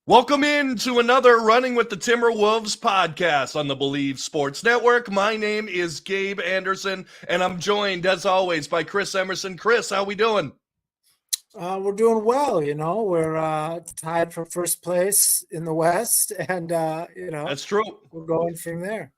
Welcome in to another Running with the Timberwolves podcast on the Believe Sports Network. My name is Gabe Anderson, and I'm joined, as always, by Chris Emerson. Chris, how we doing? We're doing well, we're tied for first place in the West, and That's true. we're going from there.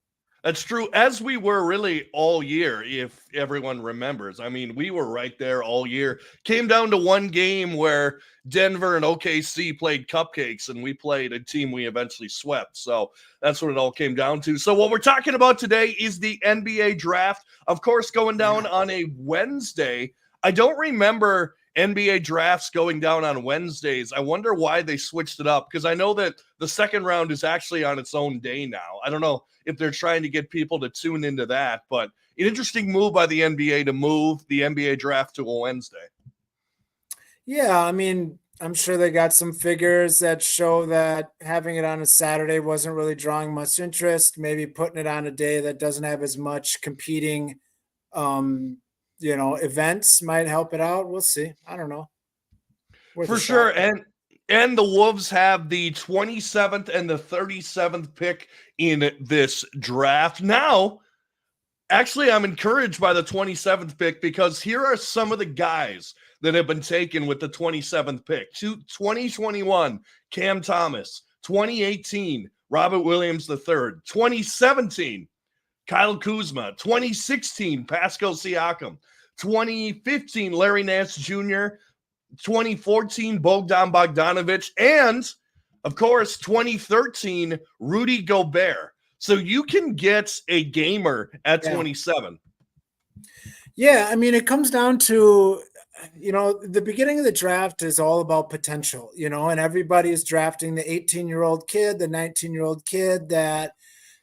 That's true, as we were really all year, if everyone remembers. I mean, we were right there all year. Came down to one game where Denver and OKC played cupcakes, and we played a team we eventually swept. So that's what it all came down to. So what we're talking about today is the NBA draft, of course, going down on a Wednesday. I don't remember NBA drafts going down on Wednesdays. I wonder why they switched it up, because I know that the second round is actually on its own day now. I don't know if they're trying to get people to tune into that, but an interesting move by the NBA to move the NBA draft to a Wednesday. Yeah, I mean, I'm sure they got some figures that show that having it on a Saturday wasn't really drawing much interest. Maybe putting it on a day that doesn't have as much competing events might help it out. We'll see. I don't know. For sure. And the Wolves have the 27th and the 37th pick in this draft. Now, actually, I'm encouraged by the 27th pick because here are some of the guys that have been taken with the 27th pick. 2021, Cam Thomas. 2018, Robert Williams III. 2017, Kyle Kuzma. 2016, Pascal Siakam. 2015, Larry Nance Jr., 2014, Bogdan Bogdanovic, and, of course, 2013, Rudy Gobert. So you can get a gamer at 27. Yeah, I mean, it comes down to, the beginning of the draft is all about potential, and everybody is drafting the 18-year-old kid, the 19-year-old kid that,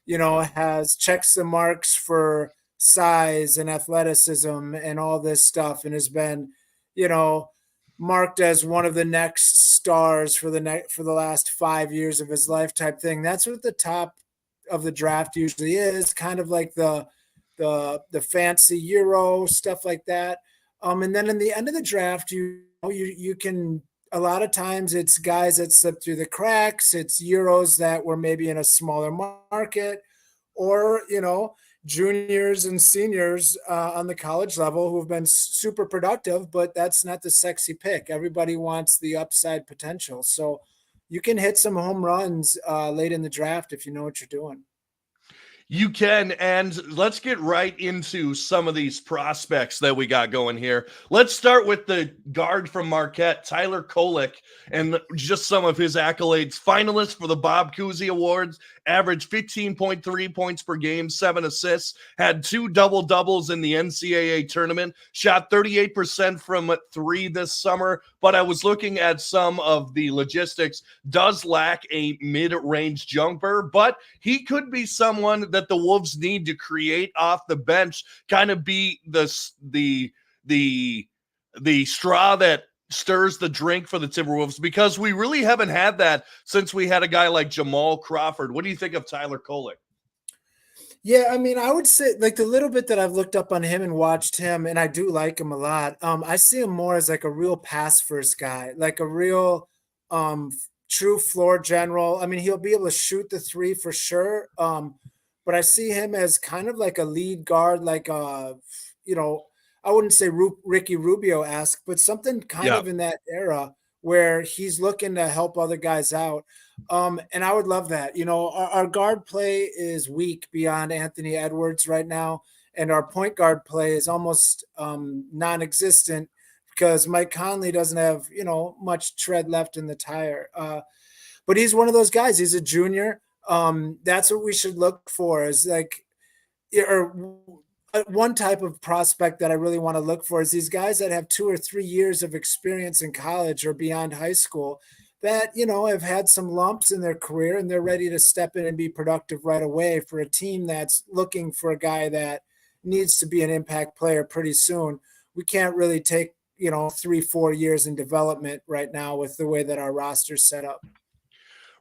has checks the marks for size and athleticism and all this stuff and has been, marked as one of the next stars for the last 5 years of his life type thing. That's what the top of the draft usually is, kind of like the fancy Euro stuff like that. And then in the end of the draft, you can, a lot of times it's guys that slip through the cracks. It's Euros that were maybe in a smaller market, or juniors and seniors on the college level who have been super productive, but that's not the sexy pick. Everybody wants the upside potential. So you can hit some home runs late in the draft if you know what you're doing. You can, and let's get right into some of these prospects that we got going here. Let's start with the guard from Marquette, Tylerkolek, and just some of his accolades. Finalist for the Bob Cousy Awards, averaged 15.3 points per game, 7 assists, had 2 double-doubles in the NCAA tournament, shot 38% from 3 this summer, but I was looking at some of the logistics, does lack a mid-range jumper, but he could be someone that the Wolves need to create off the bench, kind of be the straw that stirs the drink for the Timberwolves, because we really haven't had that since we had a guy like Jamal Crawford. What do you think of Tylerkolek? Yeah, I mean, I would say, like, the little bit that I've looked up on him and watched him, and I do like him a lot. I see him more as like a real pass first guy, like a real true floor general. I mean, he'll be able to shoot the three for sure. But I see him as kind of like a lead guard, like I wouldn't say Ricky Rubio-esque, but something kind of in that era where he's looking to help other guys out. And I would love that. Our guard play is weak beyond Anthony Edwards right now, and our point guard play is almost non-existent because Mike Conley doesn't have, much tread left in the tire. But he's one of those guys. He's a junior. That's what we should look for, is like, or one type of prospect that I really want to look for is these guys that have 2 or 3 years of experience in college or beyond high school that, have had some lumps in their career and they're ready to step in and be productive right away for a team that's looking for a guy that needs to be an impact player pretty soon. We can't really take, 3-4 years in development right now with the way that our roster's set up.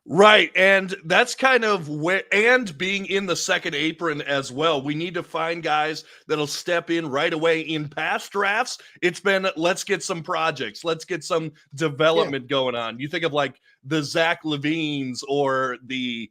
Right, and that's kind of where, and being in the second apron as well. We need to find guys that'll step in right away. In past drafts, it's been let's get some projects, let's get some Yeah. development going on. You think of like the Zach Levines or the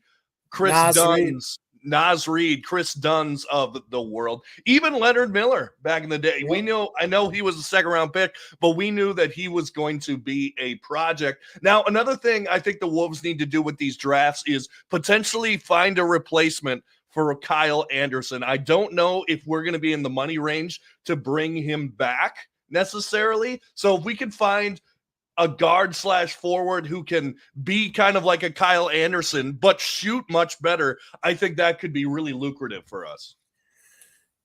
Chris Nas Reed. Dunn's, Nas Reed, Chris Dunn's of the world, even Leonard Miller back in the day. Yeah. I know he was a second round pick, but we knew that he was going to be a project. Now, another thing I think the Wolves need to do with these drafts is potentially find a replacement for Kyle Anderson. I don't know if we're going to be in the money range to bring him back necessarily. So if we can find a guard slash forward who can be kind of like a Kyle Anderson, but shoot much better, I think that could be really lucrative for us.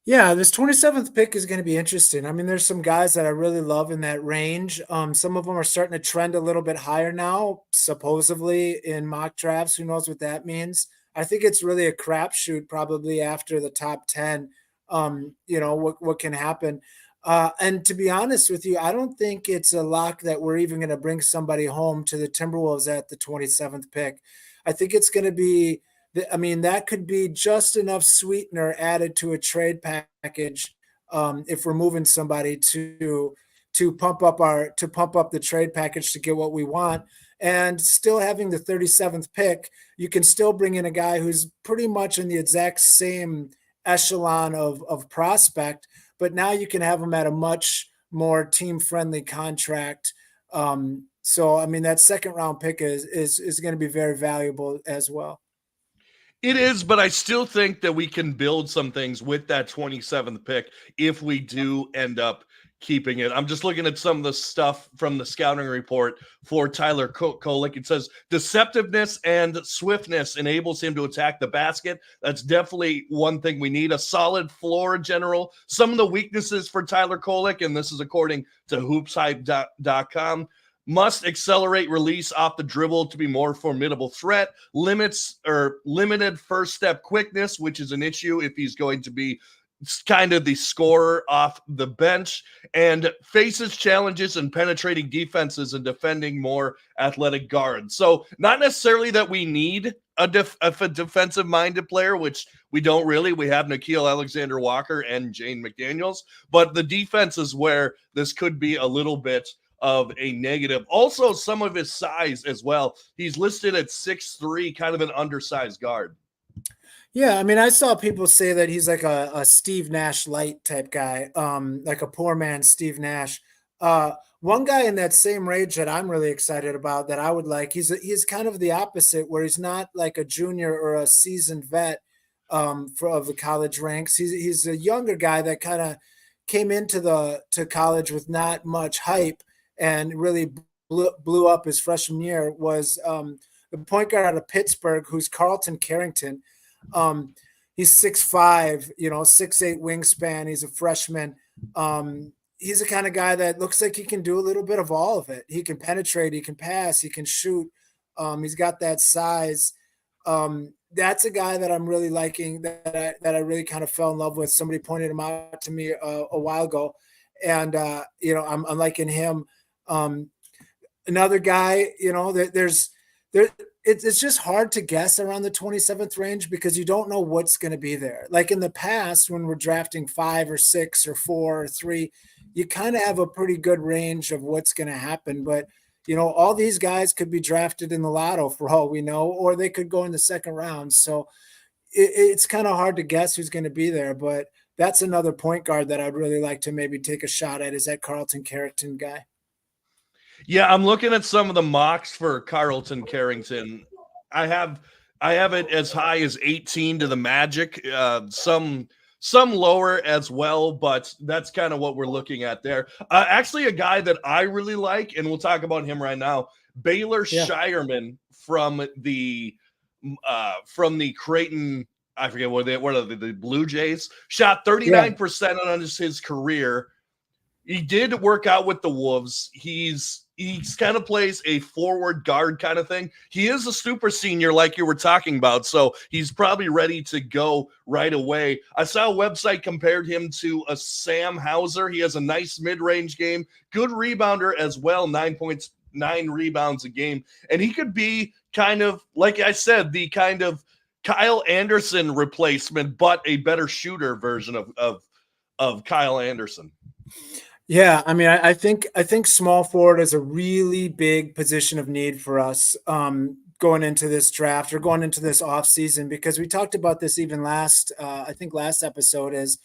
Yeah, this 27th pick is going to be interesting. I mean, there's some guys that I really love in that range. Some of them are starting to trend a little bit higher now, supposedly in mock drafts. Who knows what that means? I think it's really a crapshoot probably after the top 10. What can happen. And to be honest with you, I don't think it's a lock that we're even going to bring somebody home to the Timberwolves at the 27th pick. I think it's going to be, I mean, that could be just enough sweetener added to a trade package if we're moving somebody to pump up the trade package to get what we want. And still having the 37th pick, you can still bring in a guy who's pretty much in the exact same echelon of prospect, but now you can have him at a much more team-friendly contract. So, I mean, that second round pick is going to be very valuable as well. It is, but I still think that we can build some things with that 27th pick if we do end up keeping it. I'm just looking at some of the stuff from the scouting report for tylerkolek. It says deceptiveness and swiftness enables him to attack the basket. That's definitely one thing we need. A solid floor general. Some of the weaknesses for tylerkolek, and this is according to hoopshype.com, must accelerate release off the dribble to be more formidable threat, limited first step quickness, which is an issue if he's going to be kind of the scorer off the bench, and faces challenges in penetrating defenses and defending more athletic guards. So not necessarily that we need a defensive-minded player, which we don't really. We have Nickeil Alexander-Walker and Jane McDaniels, but the defense is where this could be a little bit of a negative. Also, some of his size as well. He's listed at 6'3", kind of an undersized guard. Yeah, I mean, I saw people say that he's like a Steve Nash light type guy, like a poor man Steve Nash. One guy in that same range that I'm really excited about that I would like, he's kind of the opposite, where he's not like a junior or a seasoned vet of the college ranks. He's a younger guy that kind of came into college with not much hype and really blew up his freshman year. Was the point guard out of Pittsburgh, who's Carlton Carrington. He's 6'5", 6'8" wingspan. He's a freshman. He's the kind of guy that looks like he can do a little bit of all of it. He can penetrate, he can pass, he can shoot. He's got that size. That's a guy that I'm really liking, that I really kind of fell in love with. Somebody pointed him out to me a while ago, and I'm liking him. Another guy, it's just hard to guess around the 27th range because you don't know what's going to be there. Like in the past, when we're drafting 5 or 6 or 4 or 3, you kind of have a pretty good range of what's going to happen. But, all these guys could be drafted in the lotto for all we know, or they could go in the second round. So it's kind of hard to guess who's going to be there. But that's another point guard that I'd really like to maybe take a shot at, is that Carlton Carrington guy. Yeah, I'm looking at some of the mocks for Carlton Carrington. I have it as high as 18 to the Magic, some lower as well, but that's kind of what we're looking at there. Actually, a guy that I really like, and we'll talk about him right now, Baylor Shireman from the Creighton. I forget what are the Blue Jays. Shot 39% on his career. He did work out with the Wolves. He's kind of plays a forward guard kind of thing. He is a super senior, like you were talking about, so he's probably ready to go right away. I saw a website compared him to a Sam Hauser. He has a nice mid-range game, good rebounder as well, 9 9 rebounds a game. And he could be kind of, like I said, the kind of Kyle Anderson replacement, but a better shooter version of Kyle Anderson. Yeah, I mean, I think small forward is a really big position of need for us going into this draft or going into this offseason, because we talked about this even last I think last episode is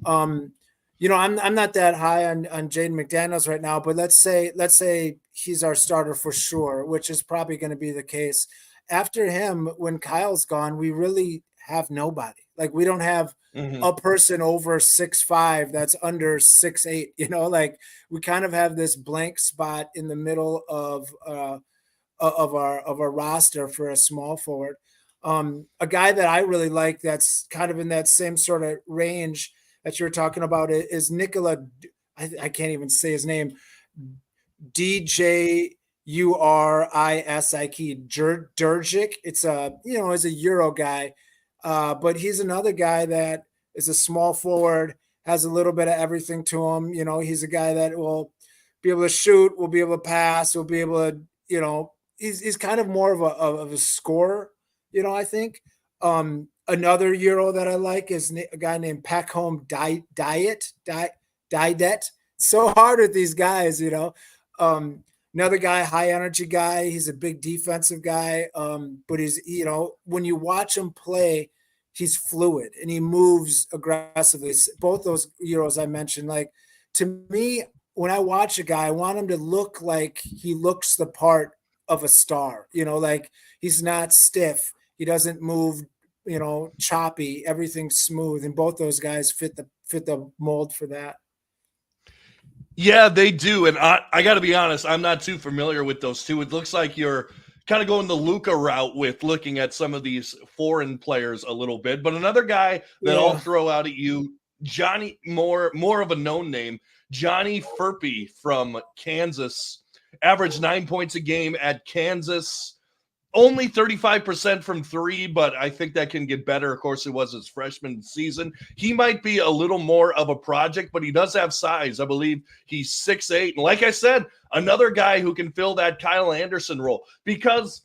I'm not that high on Jaden McDaniels right now, but let's say he's our starter for sure, which is probably going to be the case. After him, when Kyle's gone, we really have nobody. Like, we don't have a person over 6'5" that's under 6'8". Like, we kind of have this blank spot in the middle of our roster for a small forward. A guy that I really like that's kind of in that same sort of range that you're talking about is Nikola. I can't even say his name. DJURISIK Durjic. It's is a Euro guy, but he's another guy that is a small forward, has a little bit of everything to him. He's a guy that will be able to shoot, will be able to pass, will be able to, he's kind of more of a scorer, I think. Another Euro that I like is a guy named Packhome Didet. So hard with these guys, Another guy, high energy guy. He's a big defensive guy, but he's, when you watch him play, he's fluid and he moves aggressively. Both those Euros I mentioned, like, to me, when I watch a guy, I want him to look like he looks the part of a star. Like, he's not stiff. He doesn't move, choppy. Everything's smooth, and both those guys fit the mold for that. Yeah, they do. And I got to be honest, I'm not too familiar with those two. It looks like you're kind of going the Luka route with looking at some of these foreign players a little bit. But another guy that I'll throw out at you, Johnny, more of a known name, JohnnyFurphy from Kansas, averaged 9 points a game at Kansas. Only 35% from three, but I think that can get better. Of course, it was his freshman season. He might be a little more of a project, but he does have size. I believe he's 6'8". And like I said, another guy who can fill that Kyle Anderson role. Because,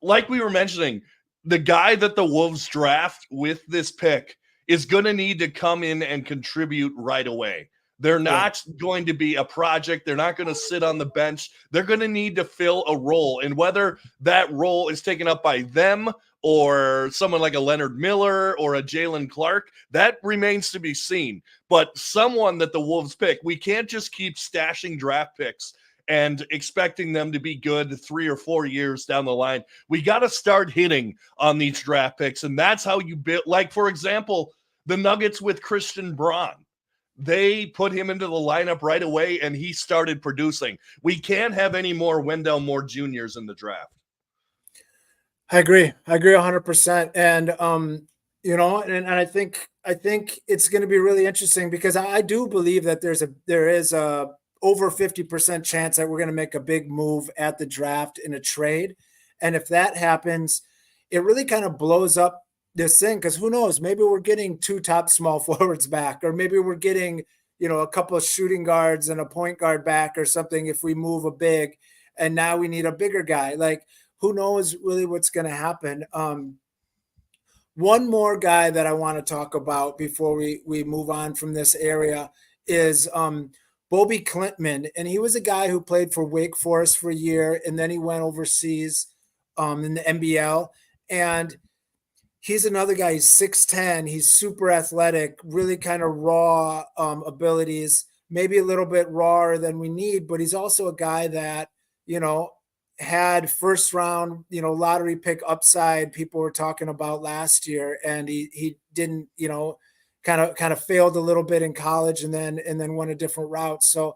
like we were mentioning, the guy that the Wolves draft with this pick is going to need to come in and contribute right away. They're not going to be a project. They're not going to sit on the bench. They're going to need to fill a role. And whether that role is taken up by them or someone like a Leonard Miller or a Jalen Clark, that remains to be seen. But someone that the Wolves pick, we can't just keep stashing draft picks and expecting them to be good 3 or 4 years down the line. We got to start hitting on these draft picks. And that's how you build, like, for example, the Nuggets with Christian Braun. They put him into the lineup right away, and he started producing. We can't have any more Wendell Moore Juniors in the draft. I agree 100%. And, and I think it's going to be really interesting, because I do believe that there is a over 50% chance that we're going to make a big move at the draft in a trade. And if that happens, it really kind of blows up this thing, because who knows, maybe we're getting 2 top small forwards back, or maybe we're getting, a couple of shooting guards and a point guard back or something if we move a big, and now we need a bigger guy. Like, who knows really what's going to happen. One more guy that I want to talk about before we move on from this area is Bobby Klintman. And he was a guy who played for Wake Forest for a year, and then he went overseas in the NBL. And he's another guy. He's 6'10". He's super athletic, really kind of raw abilities, maybe a little bit rawer than we need, but he's also a guy that, had first round, lottery pick upside people were talking about last year. And he didn't, kind of failed a little bit in college and then went a different route. So,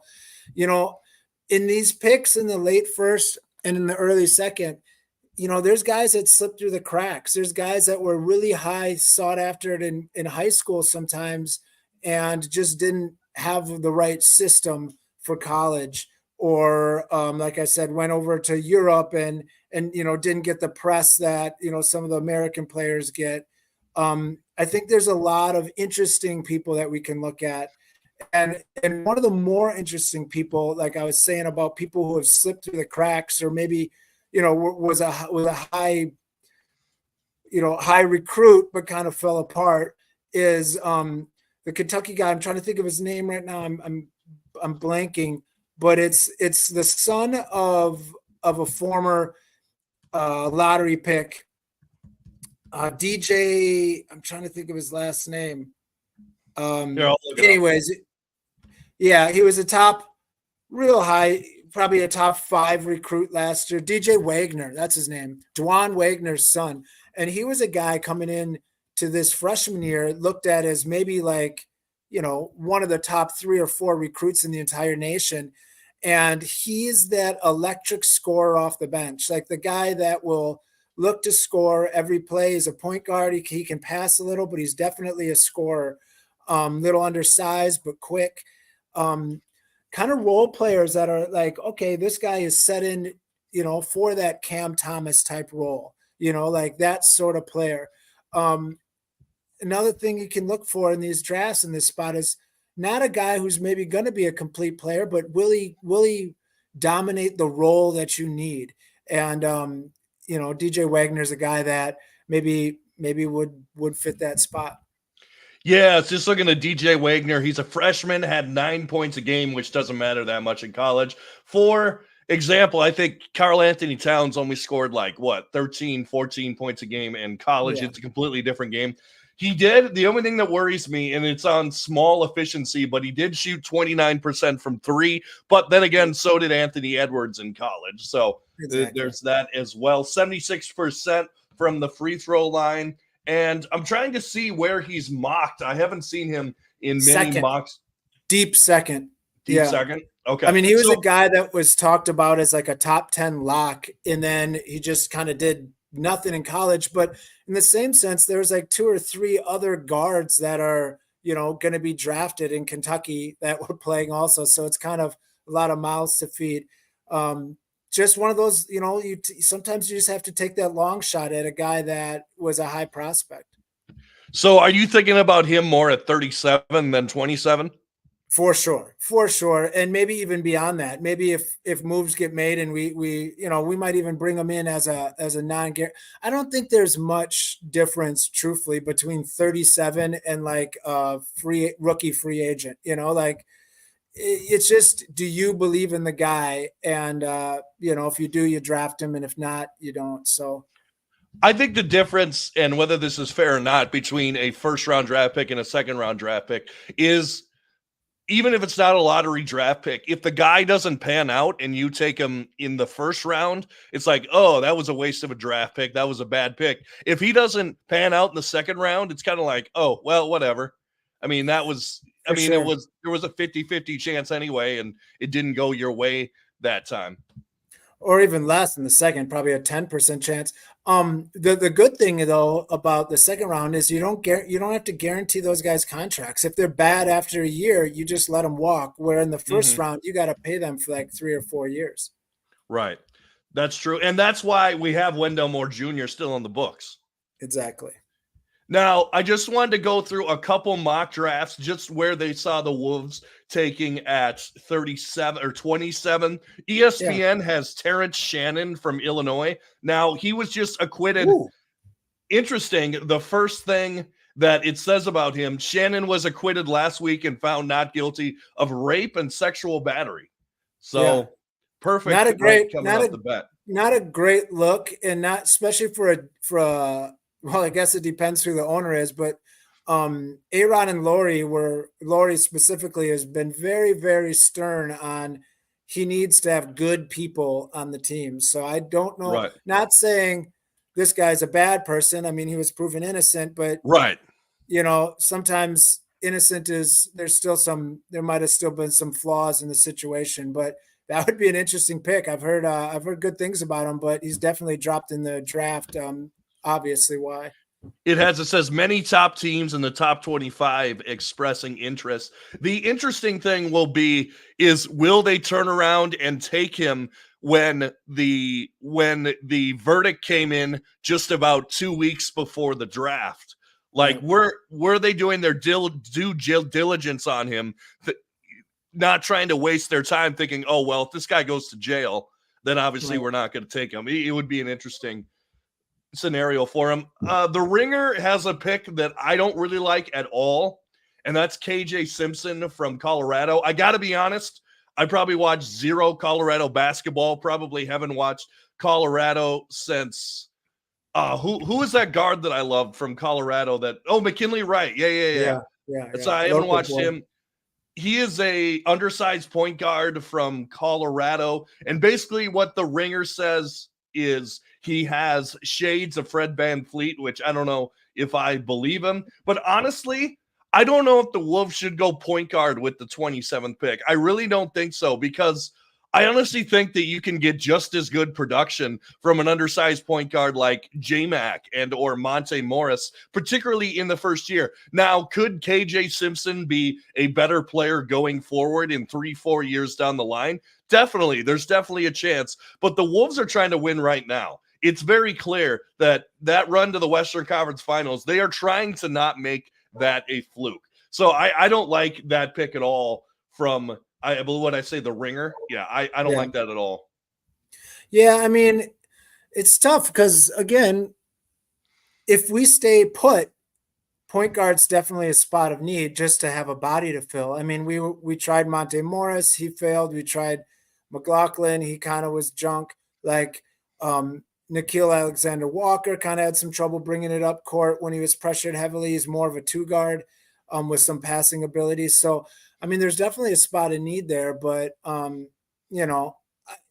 in these picks in the late first and in the early second, there's guys that slip through the cracks. There's guys that were really high, sought after in high school sometimes, and just didn't have the right system for college, or like I said, went over to Europe and didn't get the press that some of the American players get. I think there's a lot of interesting people that we can look at, And one of the more interesting people, like I was saying about people who have slipped through the cracks, or maybe, was a high, high recruit but kind of fell apart, is the Kentucky guy. I'm trying to think of his name right now. I'm blanking, but it's the son of a former lottery pick. DJ, I'm trying to think of his last name. Anyways, yeah, he was a top, real high, probably a top 5 recruit last year. DJ Wagner, that's his name. Dwan Wagner's son. And he was a guy coming in to this freshman year, looked at as maybe like, one of the top 3 or 4 recruits in the entire nation. And he's that electric scorer off the bench, like the guy that will look to score every play. He's a point guard. He can pass a little, but he's definitely a scorer. Little undersized, but quick. Kind of role players that are like, okay, this guy is set in, for that Cam Thomas type role, like that sort of player. Another thing you can look for in these drafts in this spot is not a guy who's maybe going to be a complete player, but will he dominate the role that you need? And, DJ Wagner's a guy that maybe would fit that spot. Yeah, it's just looking at DJ Wagner. He's a freshman, had 9 points a game, which doesn't matter that much in college. For example, I think Karl Anthony Towns only scored 13, 14 points a game in college. Yeah. It's a completely different game. He did. The only thing that worries me, and it's on small efficiency, but he did shoot 29% from 3. But then again, so did Anthony Edwards in college. So exactly. There's that as well. 76% from the free throw line. And I'm trying to see where he's mocked. I haven't seen him in many mocks. Deep second. Second? Okay. I mean, he was a guy that was talked about as like a top 10 lock, and then he just kind of did nothing in college. But in the same sense, there's like 2 or 3 other guards that are, going to be drafted in Kentucky that were playing also. So it's kind of a lot of mouths to feed. Just one of those, sometimes you just have to take that long shot at a guy that was a high prospect. So are you thinking about him more at 37 than 27? For sure. And maybe even beyond that, maybe if moves get made and we might even bring him in as a non-guarantee. I don't think there's much difference, truthfully, between 37 and like a rookie free agent, it's just, do you believe in the guy? And, if you do, you draft him. And if not, you don't. So I think the difference, and whether this is fair or not, between a first-round draft pick and a second-round draft pick is, even if it's not a lottery draft pick, if the guy doesn't pan out and you take him in the first round, it's like, oh, that was a waste of a draft pick. That was a bad pick. If he doesn't pan out in the second round, it's kind of like, oh, well, whatever. I mean, there was a 50-50 chance anyway, and it didn't go your way that time. Or even less in the second, probably a 10% chance. The good thing though about the second round is you don't have to guarantee those guys contracts. If they're bad after a year, you just let them walk. Where in the first round, you got to pay them for like 3 or 4 years. Right. That's true. And that's why we have Wendell Moore Jr. still on the books. Exactly. Now, I just wanted to go through a couple mock drafts, just where they saw the Wolves taking at 37 or 27. ESPN has Terrence Shannon from Illinois. Now, he was just acquitted. Ooh. Interesting. The first thing that it says about him, Shannon was acquitted last week and found not guilty of rape and sexual battery. So perfect. Not a great look, and not especially for a well, I guess it depends who the owner is, but Aaron and Lori specifically has been very, very stern on he needs to have good people on the team. So I don't know, right. Not saying this guy's a bad person. I mean, he was proven innocent, but right. Sometimes innocent there might've still been some flaws in the situation, but that would be an interesting pick. I've heard good things about him, but he's definitely dropped in the draft. Obviously why. It says many top teams in the top 25 expressing interest. The interesting thing will they turn around and take him when the verdict came in just about 2 weeks before the draft? Like, were they doing their due diligence on him, not trying to waste their time thinking, oh, well, if this guy goes to jail, then obviously we're not going to take him. It would be an interesting scenario for him. The Ringer has a pick that I don't really like at all, and that's KJ Simpson from Colorado. I got to be honest, I probably watched zero Colorado basketball, probably haven't watched Colorado since who is that guard that I loved from Colorado McKinley Wright. Yeah. So I haven't watched him. He is a undersized point guard from Colorado. And basically what the Ringer says is he has shades of Fred VanVleet, which I don't know if I believe him. But honestly, I don't know if the Wolves should go point guard with the 27th pick. I really don't think so, because I honestly think that you can get just as good production from an undersized point guard like J-Mac and or Monte Morris, particularly in the first year. Now, could KJ Simpson be a better player going forward in 3-4 years down the line? Definitely. There's definitely a chance. But the Wolves are trying to win right now. It's very clear that run to the Western Conference Finals, they are trying to not make that a fluke. So I don't like that pick at all from – I believe what I say, the Ringer. Yeah, I don't like that at all. Yeah, I mean, it's tough because, again, if we stay put, point guard's definitely a spot of need just to have a body to fill. I mean, we tried Monte Morris. He failed. We tried McLaughlin. He kind of was junk. Like Nickeil Alexander-Walker kind of had some trouble bringing it up court when he was pressured heavily. He's more of a two guard with some passing abilities. So, I mean, there's definitely a spot of need there, but, you know,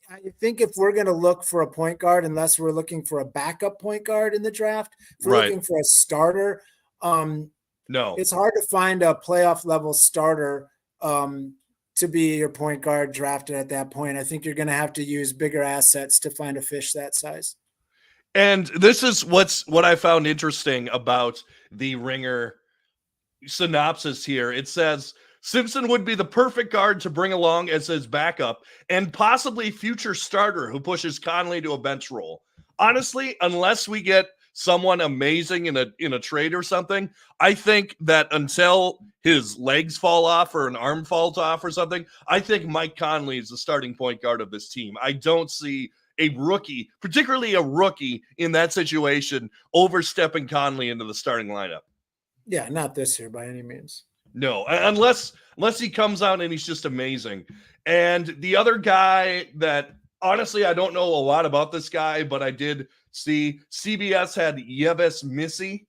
I think if we're going to look for a point guard, unless we're looking for a backup point guard in the draft, if we're looking for a starter, no, it's hard to find a playoff level starter to be your point guard drafted at that point. I think you're going to have to use bigger assets to find a fish that size. And this is what I found interesting about the Ringer synopsis here. It says Simpson would be the perfect guard to bring along as his backup and possibly future starter who pushes Conley to a bench role. Honestly, unless we get someone amazing in a trade or something, I think that until his legs fall off or an arm falls off or something, I think Mike Conley is the starting point guard of this team. I don't see a rookie, particularly a rookie in that situation, overstepping Conley into the starting lineup. Yeah, not this year by any means. No, unless he comes out and he's just amazing. And the other guy that, honestly, I don't know a lot about this guy, but I did see CBS had Yves Missy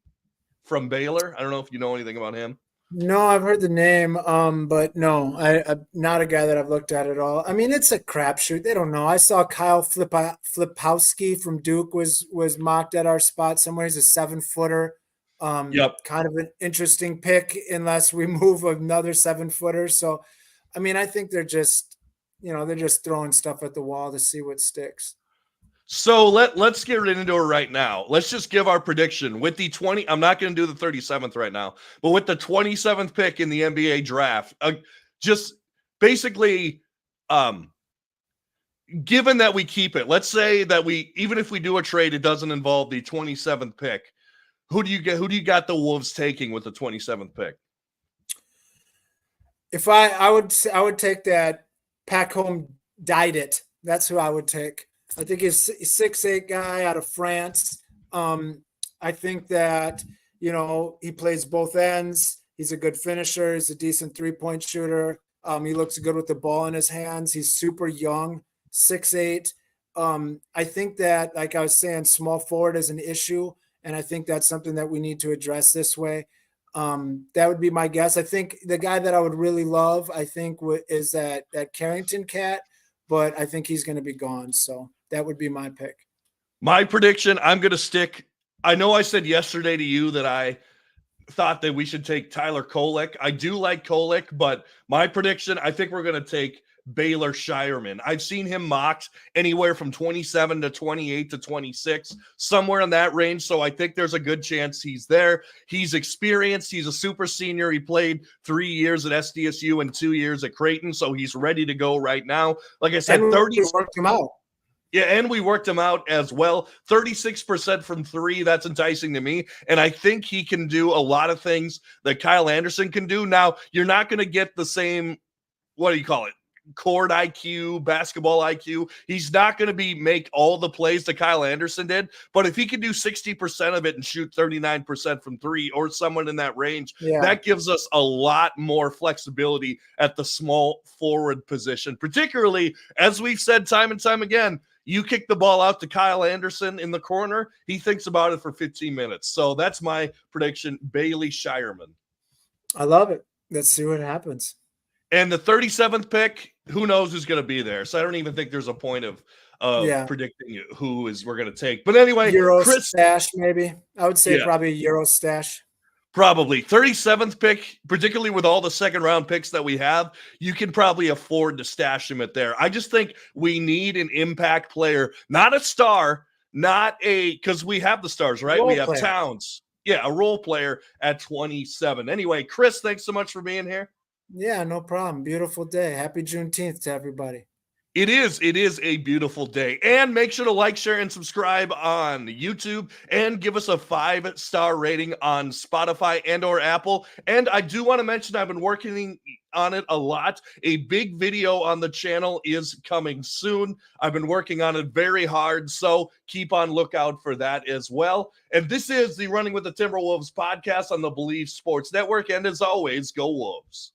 from Baylor. I don't know if you know anything about him. No, I've heard the name, but no, I'm not a guy that I've looked at all. I mean, it's a crapshoot. They don't know. I saw Kyle Flipowski from Duke was mocked at our spot somewhere. He's a 7-footer. Kind of an interesting pick unless we move another 7-footer. So, I mean, I think they're just throwing stuff at the wall to see what sticks. So let's get into it right now. Let's just give our prediction with the 20. I'm not going to do the 37th right now, but with the 27th pick in the NBA draft, just basically, given that we keep it, let's say that even if we do a trade, it doesn't involve the 27th pick. Who do you got the Wolves taking with the 27th pick? If I would take that Pack Home Died It. That's who I would take. I think he's a 6'8" guy out of France. I think that, he plays both ends. He's a good finisher. He's a decent 3-point shooter. He looks good with the ball in his hands. He's super young, 6'8". I think that, like I was saying, small forward is an issue. And I think that's something that we need to address this way. That would be my guess. I think the guy that I would really love, is that Carrington cat, but I think he's going to be gone. So that would be my pick. My prediction, I'm going to stick. I know I said yesterday to you that I thought that we should take Tyler Kolek. I do like Kolek, but my prediction, I think we're going to take Baylor Shireman. I've seen him mocked anywhere from 27 to 28 to 26, somewhere in that range. So I think there's a good chance he's there. He's experienced. He's a super senior. He played 3 years at SDSU and 2 years at Creighton. So he's ready to go right now. Like I said, 30 worked him out. Yeah, and we worked him out as well. 36% from three. That's enticing to me. And I think he can do a lot of things that Kyle Anderson can do. Now, you're not going to get the same, what do you call it? Court IQ, basketball IQ. He's not going to make all the plays that Kyle Anderson did, but if he can do 60% of it and shoot 39% from three or someone in that range, that gives us a lot more flexibility at the small forward position, particularly as we've said time and time again. You kick the ball out to Kyle Anderson in the corner, he thinks about it for 15 minutes. So that's my prediction, Bailey Shireman. I love it. Let's see what happens. And the 37th pick, who knows who's going to be there. So I don't even think there's a point of predicting who we're going to take. But anyway, Euro Chris, stash, maybe. I would say probably a Euro stash. Probably 37th pick, particularly with all the second round picks that we have, you can probably afford to stash him at there. I just think we need an impact player, not a star, because we have the stars, right? We have Towns. Yeah, a role player at 27. Anyway, Chris, thanks so much for being here. Yeah, no problem. Beautiful day. Happy Juneteenth to everybody. It is a beautiful day. And make sure to like, share, and subscribe on YouTube and give us a 5-star rating on Spotify and or Apple. And I do want to mention I've been working on it a lot. A big video on the channel is coming soon. I've been working on it very hard, so keep on lookout for that as well. And this is the Running with the Timberwolves podcast on the Believe Sports Network. And as always, go Wolves.